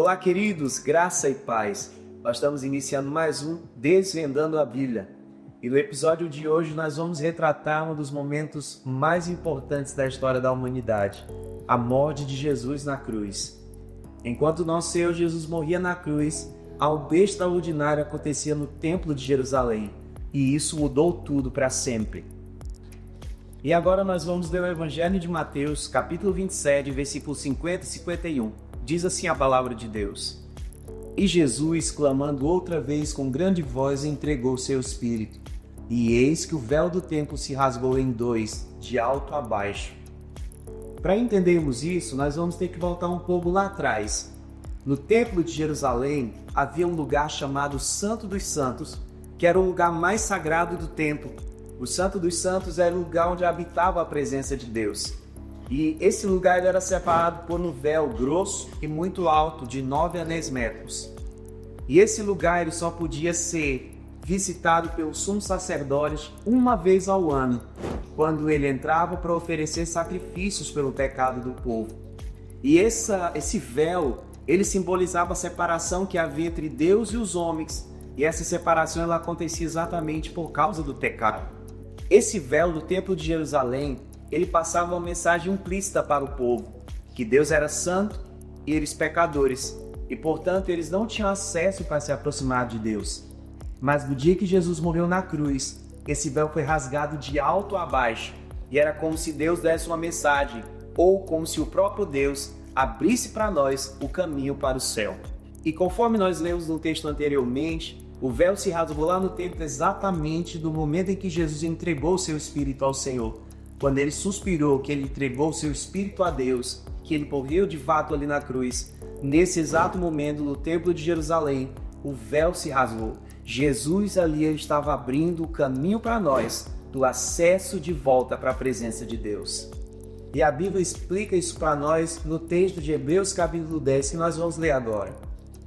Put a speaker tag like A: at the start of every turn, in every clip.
A: Olá, queridos, graça e paz. Nós estamos iniciando mais um Desvendando a Bíblia. E no episódio de hoje nós vamos retratar um dos momentos mais importantes da história da humanidade, a morte de Jesus na cruz. Enquanto nosso Senhor Jesus morria na cruz, algo extraordinário acontecia no Templo de Jerusalém, e isso mudou tudo para sempre. E agora nós vamos ler o Evangelho de Mateus, capítulo 27, versículos 50 e 51. Diz assim a palavra de Deus: E Jesus, clamando outra vez com grande voz, entregou seu espírito. E eis que o véu do templo se rasgou em dois, de alto a baixo. Para entendermos isso, nós vamos ter que voltar um pouco lá atrás. No Templo de Jerusalém havia um lugar chamado Santo dos Santos, que era o lugar mais sagrado do templo. O Santo dos Santos era o lugar onde habitava a presença de Deus. E esse lugar era separado por um véu grosso e muito alto, de 9 a 10 metros. E esse lugar ele só podia ser visitado pelos sumos sacerdotes uma vez ao ano, quando ele entrava para oferecer sacrifícios pelo pecado do povo. E esse véu, ele simbolizava a separação que havia entre Deus e os homens. E essa separação ela acontecia exatamente por causa do pecado. Esse véu do Templo de Jerusalém, ele passava uma mensagem implícita para o povo, que Deus era santo e eles pecadores, e portanto eles não tinham acesso para se aproximar de Deus. Mas no dia que Jesus morreu na cruz, esse véu foi rasgado de alto a baixo, e era como se Deus desse uma mensagem, ou como se o próprio Deus abrisse para nós o caminho para o céu. E conforme nós lemos no texto anteriormente, o véu se rasgou lá no templo exatamente no momento em que Jesus entregou o seu espírito ao Senhor. Quando ele suspirou, que ele entregou o seu espírito a Deus, que ele morreu de fato ali na cruz, nesse exato momento no Templo de Jerusalém, o véu se rasgou. Jesus ali estava abrindo o caminho para nós, do acesso de volta para a presença de Deus. E a Bíblia explica isso para nós no texto de Hebreus capítulo 10, que nós vamos ler agora.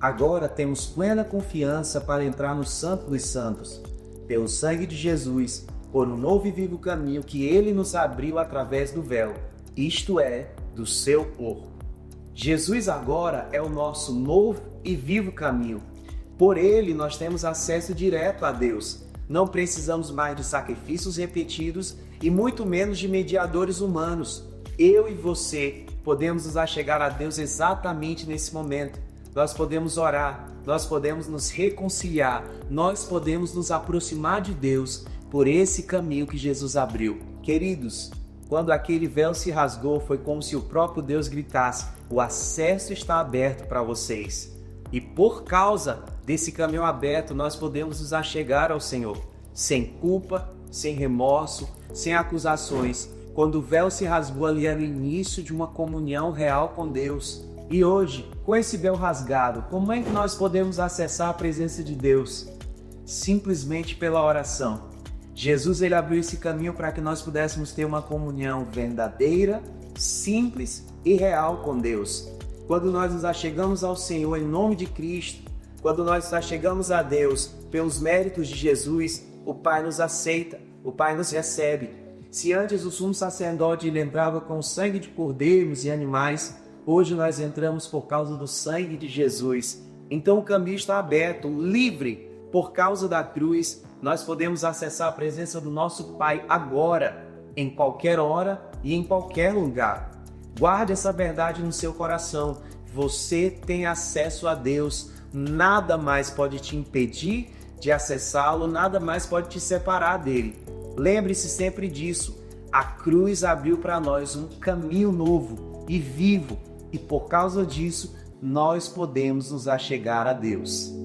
A: Agora temos plena confiança para entrar no Santo dos Santos, pelo sangue de Jesus, por um novo e vivo caminho que ele nos abriu através do véu, isto é, do seu corpo. Jesus agora é o nosso novo e vivo caminho. Por ele nós temos acesso direto a Deus. Não precisamos mais de sacrifícios repetidos e muito menos de mediadores humanos. Eu e você podemos nos achegar a Deus exatamente nesse momento. Nós podemos orar, nós podemos nos reconciliar, nós podemos nos aproximar de Deus por esse caminho que Jesus abriu. Queridos, quando aquele véu se rasgou, foi como se o próprio Deus gritasse: o acesso está aberto para vocês. E por causa desse caminho aberto, nós podemos nos achegar ao Senhor, sem culpa, sem remorso, sem acusações. Quando o véu se rasgou ali, era o início de uma comunhão real com Deus. E hoje, com esse véu rasgado, como é que nós podemos acessar a presença de Deus? Simplesmente pela oração. Jesus ele abriu esse caminho para que nós pudéssemos ter uma comunhão verdadeira, simples e real com Deus. Quando nós nos achegamos ao Senhor em nome de Cristo, quando nós nos achegamos a Deus pelos méritos de Jesus, o Pai nos aceita, o Pai nos recebe. Se antes o sumo sacerdote lembrava com o sangue de cordeiros e animais, hoje nós entramos por causa do sangue de Jesus. Então o caminho está aberto, livre. Por causa da cruz, nós podemos acessar a presença do nosso Pai agora, em qualquer hora e em qualquer lugar. Guarde essa verdade no seu coração. Você tem acesso a Deus. Nada mais pode te impedir de acessá-lo, nada mais pode te separar dele. Lembre-se sempre disso. A cruz abriu para nós um caminho novo e vivo. E por causa disso, nós podemos nos achegar a Deus.